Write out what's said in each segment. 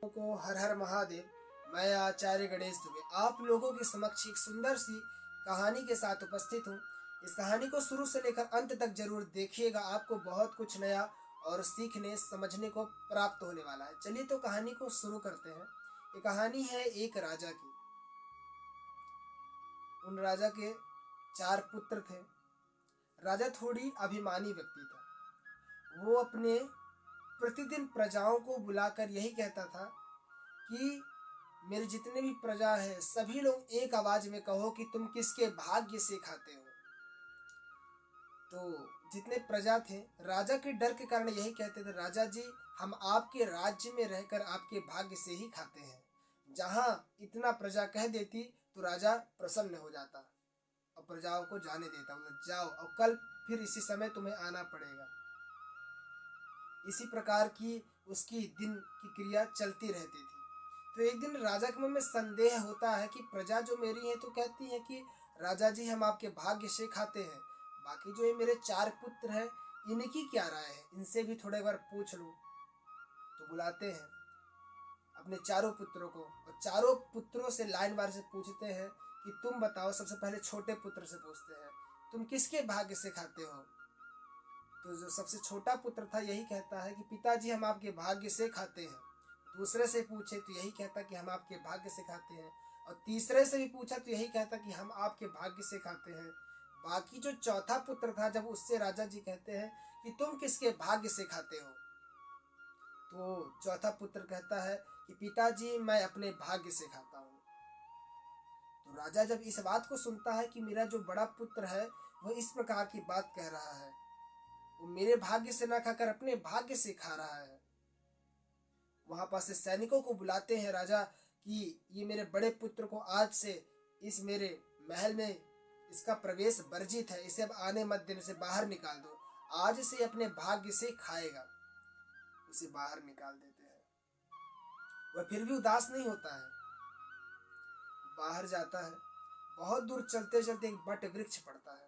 को हर हर महादेव। मैं आचार्य गणेश दुबे आप लोगों के समक्ष एक सुंदर सी कहानी के साथ उपस्थित हूँ। इस कहानी को शुरू से लेकर अंत तक जरूर देखिएगा, आपको बहुत कुछ नया और सीखने समझने को प्राप्त होने वाला है। चलिए तो कहानी को शुरू करते हैं। ये कहानी है एक राजा की। उन राजा के 4 पुत्र थे। राजा थोड़ी अभिमानी व्यक्ति था। वो अपने प्रतिदिन प्रजाओं को बुलाकर यही कहता था कि मेरे जितने भी प्रजा है सभी लोग एक आवाज में कहो कि तुम किसके भाग्य से खाते हो। तो जितने प्रजा थे राजा के डर के कारण यही कहते थे, राजा जी हम आपके राज्य में रहकर आपके भाग्य से ही खाते हैं। जहाँ इतना प्रजा कह देती तो राजा प्रसन्न हो जाता और प्रजाओं को जाने देता, मतलब जाओ और कल फिर इसी समय तुम्हें आना पड़ेगा। इसी प्रकार की उसकी दिन की क्रिया चलती रहती थी। तो एक दिन राजा के मन में संदेह होता है कि प्रजा जो मेरी है तो कहती है कि राजा जी हम आपके भाग्य से खाते हैं, बाकी जो ये मेरे 4 पुत्र हैं इनकी क्या राय है, इनसे भी थोड़े बार पूछ लूँ। तो बुलाते हैं अपने चारों पुत्रों को और चारों पुत्रों से लाइन वार से पूछते हैं कि तुम बताओ। सबसे पहले छोटे पुत्र से पूछते हैं, तुम किसके भाग्य से खाते हो। तो जो सबसे छोटा पुत्र था यही कहता है कि पिताजी हम आपके भाग्य से खाते हैं। दूसरे से पूछे तो यही कहता कि हम आपके भाग्य से खाते हैं, और तीसरे से भी पूछा तो यही कहता कि हम आपके भाग्य से खाते हैं। बाकी जो चौथा पुत्र था जब उससे राजा जी कहते हैं कि तुम किसके भाग्य से खाते हो, तो चौथा पुत्र कहता है कि पिताजी मैं अपने भाग्य से खाता हूँ। तो राजा जब इस बात को सुनता है कि मेरा जो बड़ा पुत्र है वह इस प्रकार की बात कह रहा है, वो मेरे भाग्य से ना खाकर अपने भाग्य से खा रहा है। वहां पास से सैनिकों को बुलाते हैं राजा कि ये मेरे बड़े पुत्र को आज से इस मेरे महल में इसका प्रवेश वर्जित है, इसे अब आने मत देने से बाहर निकाल दो, आज से अपने भाग्य से खाएगा। उसे बाहर निकाल देते हैं। वह फिर भी उदास नहीं होता है, बाहर जाता है। बहुत दूर चलते चलते एक बट वृक्ष पड़ता है।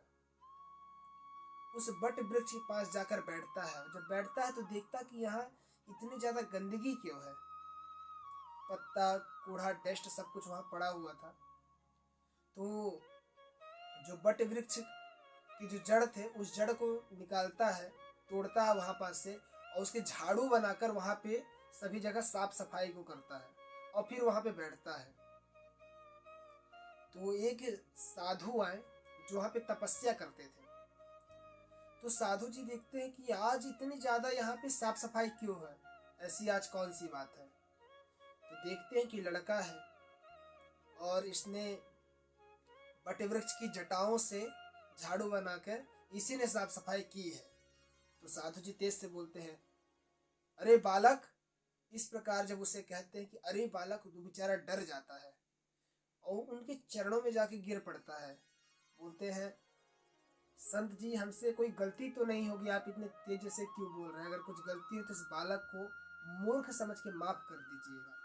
उस बट वृक्ष के पास जाकर बैठता है। जब बैठता है तो देखता कि यहाँ इतनी ज्यादा गंदगी क्यों है। पत्ता कूड़ा डस्ट सब कुछ वहां पड़ा हुआ था। तो जो बट वृक्ष की जो जड़ थे उस जड़ को निकालता है, तोड़ता है वहां पास से, और उसके झाड़ू बनाकर वहां पे सभी जगह साफ सफाई को करता है और फिर वहां पे बैठता है। तो एक साधु आए जो वहां पे तपस्या करते थे। तो साधु जी देखते हैं कि आज इतनी ज्यादा यहाँ पे साफ सफाई क्यों है, ऐसी आज कौन सी बात है। तो देखते हैं कि लड़का है और इसने वटवृक्ष की जटाओं से झाड़ू बनाकर इसी ने साफ सफाई की है। तो साधु जी तेज से बोलते हैं, अरे बालक। इस प्रकार जब उसे कहते हैं कि अरे बालक, तो बेचारा डर जाता है और उनके चरणों में जाके गिर पड़ता है। बोलते हैं, संत जी हमसे कोई गलती तो नहीं होगी, आप इतने तेज से क्यों बोल रहे हैं, अगर कुछ गलती हो तो इस बालक को मूर्ख समझ के माफ कर दीजिएगा।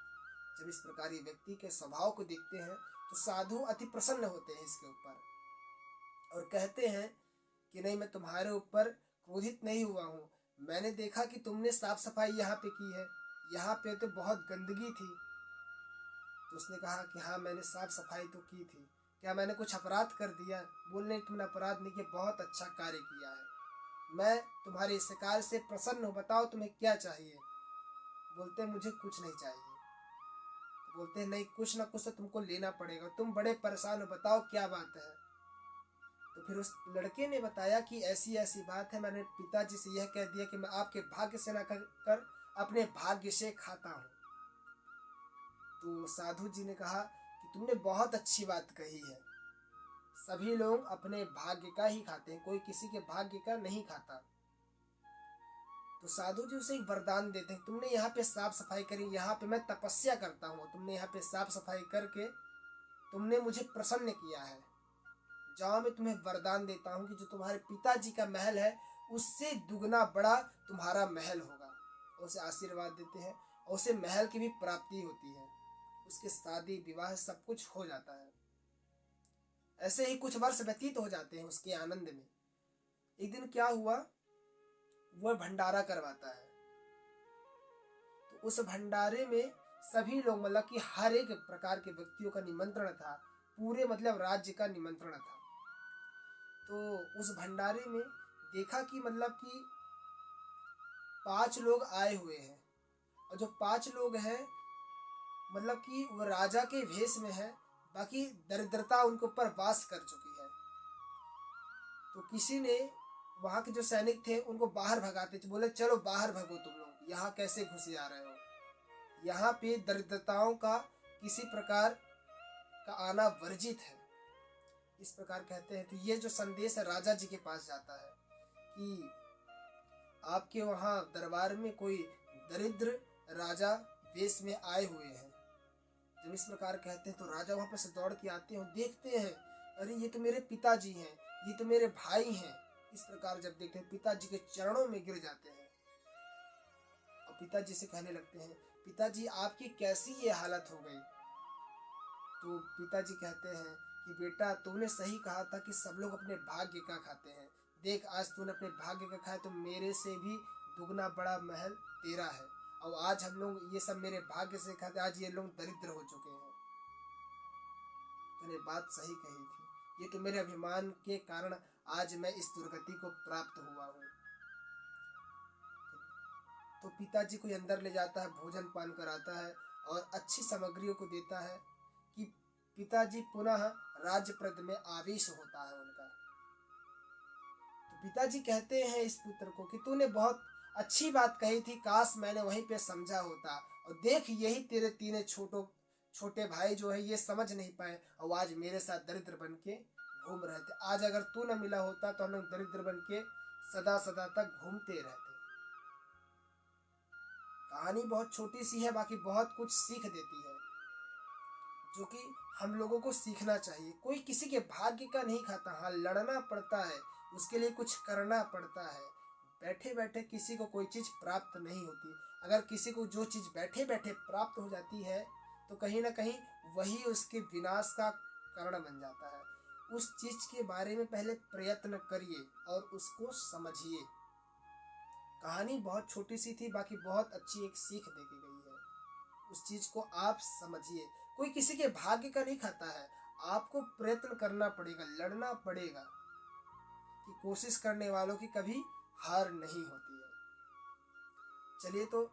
जब इस प्रकार ये व्यक्ति के स्वभाव को देखते हैं तो साधु अति प्रसन्न होते हैं इसके ऊपर और कहते हैं कि नहीं, मैं तुम्हारे ऊपर क्रोधित नहीं हुआ हूँ। मैंने देखा कि तुमने साफ सफाई यहाँ पे की है, यहाँ पे तो बहुत गंदगी थी। तो उसने कहा कि हाँ मैंने साफ सफाई तो की थी, क्या मैंने कुछ अपराध कर दिया। बोलने तुमने अपराध नहीं किया, बहुत अच्छा कार्य किया है, मैं तुम्हारे इस कार्य से प्रसन्न हूँ, बताओ तुम्हें क्या चाहिए। बोलते हैं मुझे कुछ नहीं चाहिए। तो बोलते हैं नहीं, कुछ ना कुछ तो तुमको लेना पड़ेगा, तुम बड़े परेशान हो, बताओ क्या बात है। तो फिर उस लड़के ने बताया कि ऐसी ऐसी बात है, मैंने पिताजी से यह कह दिया कि मैं आपके भाग्य से ना कर अपने भाग्य से खाता हूँ। तो साधु जी ने कहा कि तुमने बहुत अच्छी बात कही है, सभी लोग अपने भाग्य का ही खाते हैं, कोई किसी के भाग्य का नहीं खाता। तो साधु जी उसे एक वरदान देते हैं, तुमने यहाँ पे साफ सफाई करी, यहाँ पे मैं तपस्या करता हूँ, तुमने यहाँ पे साफ सफाई करके तुमने मुझे प्रसन्न किया है, जाओ मैं तुम्हें वरदान देता हूँ कि जो तुम्हारे पिताजी का महल है उससे दुगना बड़ा तुम्हारा महल होगा। और उसे आशीर्वाद देते हैं और उसे महल की भी प्राप्ति होती है, उसके शादी विवाह सब कुछ हो जाता है। ऐसे ही कुछ वर्ष व्यतीत हो जाते हैं उसके आनंद में। एक दिन क्या हुआ, वह भंडारा करवाता है। तो उस भंडारे में सभी लोग मतलब कि हर एक प्रकार के व्यक्तियों का निमंत्रण था, पूरे मतलब राज्य का निमंत्रण था। तो उस भंडारे में देखा कि मतलब कि 5 लोग आए हुए हैं, और जो 5 लोग हैं मतलब कि वो राजा के भेष में है, बाकी दरिद्रता उनके ऊपर वास कर चुकी है। तो किसी ने, वहाँ के जो सैनिक थे उनको बाहर भगाते थे, बोले चलो बाहर भगो तुम लोग, यहाँ कैसे घुसे आ रहे हो, यहाँ पे दरिद्रताओं का किसी प्रकार का आना वर्जित है, इस प्रकार कहते हैं। तो ये जो संदेश है राजा जी के पास जाता है कि आपके वहाँ दरबार में कोई दरिद्र राजा वेश में आए हुए हैं। जब इस प्रकार कहते हैं तो राजा वहाँ पर से दौड़ के आते हैं, देखते हैं अरे ये तो मेरे पिताजी हैं, ये तो मेरे भाई हैं। इस प्रकार जब देखते हैं पिताजी के चरणों में गिर जाते हैं और पिताजी से कहने लगते हैं, पिताजी आपकी कैसी ये हालत हो गई। तो पिताजी कहते हैं कि बेटा तूने सही कहा था कि सब लोग अपने भाग्य का खाते हैं, देख आज तूने अपने भाग्य का खाया तो मेरे से भी दुगना बड़ा महल तेरा है, और आज हम लोग ये सब मेरे भाग्य से खाते, आज ये लोग दरिद्र हो चुके हैं। तूने बात सही कही थी, ये तो मेरे अभिमान के कारण आज मैं इस दुर्गति को प्राप्त हुआ हूँ। तो पिताजी को अंदर ले जाता है, भोजन पान कराता है और अच्छी सामग्रियों को देता है कि पिताजी पुनः राजप्रद में आवेश होता है उनका। तो पिताजी कहते हैं इस पुत्र को कि तूने बहुत अच्छी बात कही थी, काश मैंने वहीं पे समझा होता, और देख यही तेरे तीन छोटे भाई जो है ये समझ नहीं पाए और आज मेरे साथ दरिद्र बन के घूम रहे थे। आज अगर तू न मिला होता तो हम लोग दरिद्र बन के सदा सदा तक घूमते रहते। कहानी बहुत छोटी सी है, बाकी बहुत कुछ सीख देती है जो कि हम लोगों को सीखना चाहिए। कोई किसी के भाग्य का नहीं खाता, हाँ लड़ना पड़ता है, उसके लिए कुछ करना पड़ता है। बैठे बैठे किसी को कोई चीज़ प्राप्त नहीं होती। अगर किसी को जो चीज़ बैठे बैठे प्राप्त हो जाती है तो कहीं ना कहीं वही उसके विनाश का कारण बन जाता है। उस चीज़ के बारे में पहले प्रयत्न करिए और उसको समझिए। कहानी बहुत छोटी सी थी, बाकी बहुत अच्छी एक सीख दे के गई है। उस चीज़ को आप समझिए। कोई किसी के भाग्य का नहीं खाता है, आपको प्रयत्न करना पड़ेगा, लड़ना पड़ेगा, कि कोशिश करने वालों की कभी हार नहीं होती है। चलिए, तो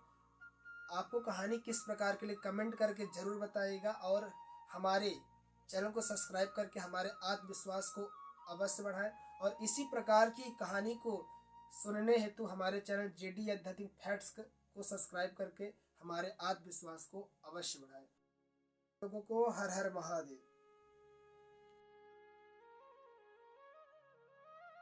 आपको कहानी किस प्रकार के लिए कमेंट करके ज़रूर बताइएगा, और हमारे चैनल को सब्सक्राइब करके हमारे आत्मविश्वास को अवश्य बढ़ाएं, और इसी प्रकार की कहानी को सुनने हेतु हमारे चैनल जेडी आध्यात्मिक फैक्ट्स को सब्सक्राइब करके हमारे आत्मविश्वास को अवश्य बढ़ाएं। लोगों को हर हर महादेव।